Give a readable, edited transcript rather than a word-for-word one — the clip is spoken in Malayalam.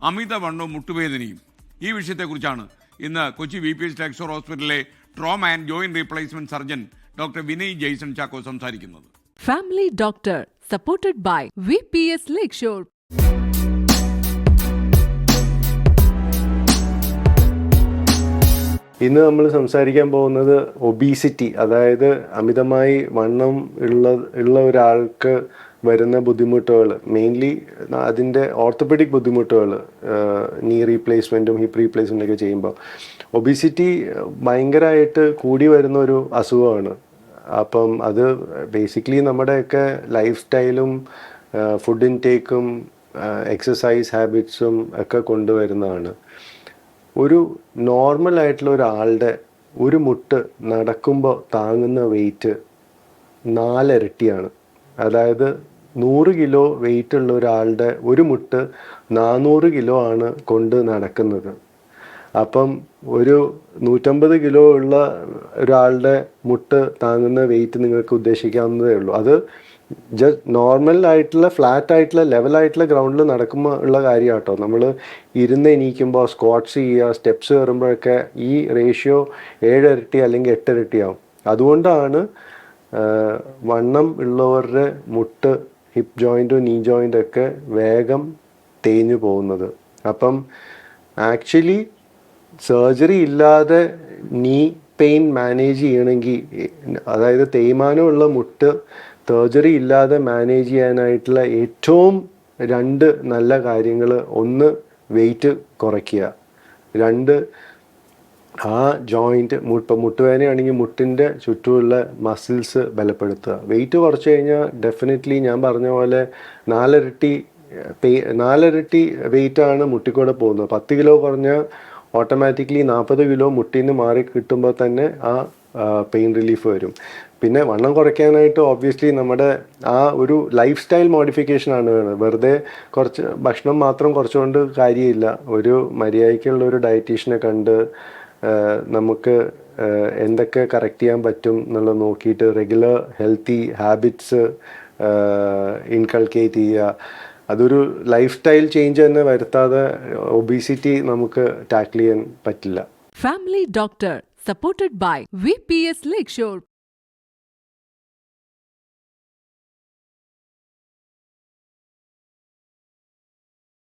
അമിതവണ്ണവും മുട്ടുവേദനയും. ഈ വിഷയത്തെക്കുറിച്ചാണ് ഇന്ന് കൊച്ചി VPH ലെക്ചർ ഹോസ്പിറ്റലിലെ trauma and joint replacement surgeon doctor Vinay Jaison Chacko സംസാരിക്കുന്നത്. Family doctor supported by VPS Lakeshore. ഇന്ന് നമ്മൾ സംസാരിക്കാൻ പോകുന്നത് ഒബീസിറ്റി, അതായത് അമിതമായി വണ്ണം ഉള്ള ഒരാൾക്ക് വരുന്ന ബുദ്ധിമുട്ടുകൾ, മെയിൻലി അതിൻ്റെ ഓർത്തോപെഡിക് ബുദ്ധിമുട്ടുകൾ, നീ റീപ്ലേസ്മെൻറ്റും ഹിപ്പ് റീപ്ലേസ്മെൻറ്റും ഒക്കെ ചെയ്യുമ്പോൾ ഒബീസിറ്റി ഭയങ്കരമായിട്ട് കൂടി വരുന്ന ഒരു അസുഖമാണ്. അപ്പം അത് ബേസിക്കലി നമ്മുടെയൊക്കെ ലൈഫ് സ്റ്റൈലും ഫുഡ് ഇൻടേക്കും എക്സസൈസ് ഹാബിറ്റ്സും ഒക്കെ കൊണ്ടുവരുന്നതാണ്. ഒരു നോർമൽ ആയിട്ടുള്ള ഒരാളുടെ ഒരു മുട്ട് നടക്കുമ്പോൾ താങ്ങുന്ന വെയിറ്റ് 4 ഇരട്ടിയാണ്. അതായത് 100 കിലോ വെയിറ്റ് ഉള്ള ഒരാളുടെ ഒരു മുട്ട് 400 കിലോ ആണ് കൊണ്ട് നടക്കുന്നത്. അപ്പം ഒരു 150 കിലോ ഉള്ള ഒരാളുടെ മുട്ട് താങ്ങുന്ന വെയിറ്റ് നിങ്ങൾക്ക് ഉദ്ദേശിക്കാവുന്നതേ ഉള്ളൂ. അത് ജസ്റ്റ് നോർമൽ ആയിട്ടുള്ള ഫ്ലാറ്റ് ആയിട്ടുള്ള ലെവലായിട്ടുള്ള ഗ്രൗണ്ടിൽ നടക്കുമ്പോൾ ഉള്ള കാര്യം കേട്ടോ. നമ്മൾ ഇരുന്ന് എണീക്കുമ്പോൾ സ്ക്വാട്ട്സ് ചെയ്യുക, സ്റ്റെപ്സ് കയറുമ്പോഴൊക്കെ ഈ റേഷ്യോ 7 ഇരട്ടി അല്ലെങ്കിൽ 8 ഇരട്ടിയാവും. അതുകൊണ്ടാണ് വണ്ണം ഉള്ളവരുടെ മുട്ട്, ഹിപ്പ് ജോയിൻറ്റും നീ ജോയിൻ്റ് ഒക്കെ വേഗം തേഞ്ഞു പോകുന്നത്. അപ്പം ആക്ച്വലി സർജറി ഇല്ലാതെ നീ പെയിൻ മാനേജ് ചെയ്യണമെങ്കിൽ, അതായത് തേയ്മാനമുള്ള മുട്ട് സർജറി ഇല്ലാതെ മാനേജ് ചെയ്യാനായിട്ടുള്ള ഏറ്റവും 2 നല്ല കാര്യങ്ങൾ: ഒന്ന് വെയിറ്റ് കുറയ്ക്കുക, 2 ആ ജോയിൻറ്റ് ഇപ്പം മുട്ടുവേദനയാണെങ്കിൽ മുട്ടിൻ്റെ ചുറ്റുമുള്ള മസിൽസ് ബലപ്പെടുത്തുക. വെയിറ്റ് കുറച്ച് കഴിഞ്ഞാൽ ഡെഫിനറ്റ്ലി ഞാൻ പറഞ്ഞ പോലെ 4 ഇരട്ടി വെയിറ്റാണ് മുട്ടിക്കൂടെ പോകുന്നത്. 10 കിലോ കുറഞ്ഞാൽ ഓട്ടോമാറ്റിക്കലി 40 കിലോ മുട്ടിന്ന് മാറി കിട്ടുമ്പോൾ തന്നെ ആ പെയിൻ റിലീഫ് വരും. പിന്നെ വണ്ണം കുറയ്ക്കാനായിട്ട് ഓബ്വിയസ്ലി നമ്മുടെ ആ ഒരു ലൈഫ് സ്റ്റൈൽ മോഡിഫിക്കേഷനാണ് വേണ്ടത്. വെറുതെ കുറച്ച് ഭക്ഷണം മാത്രം കുറച്ചുകൊണ്ട് കാര്യമില്ല. ഒരു മര്യാദയ്ക്കുള്ള ഒരു ഡയറ്റീഷ്യനെ കണ്ട് നമുക്ക് എന്തൊക്കെ കറക്റ്റ് ചെയ്യാൻ പറ്റും എന്നുള്ളത് നോക്കിയിട്ട് റെഗുലർ ഹെൽത്തി ഹാബിറ്റ്സ് ഇൻകൾക്കേറ്റ് ചെയ്യുക. അതൊരു ലൈഫ് സ്റ്റൈൽ ചേഞ്ച് തന്നെ വരുത്താതെ ഒബീസിറ്റി നമുക്ക് ടാക്കിൾ ചെയ്യാൻ പറ്റില്ല. Family doctor supported by VPS lecture.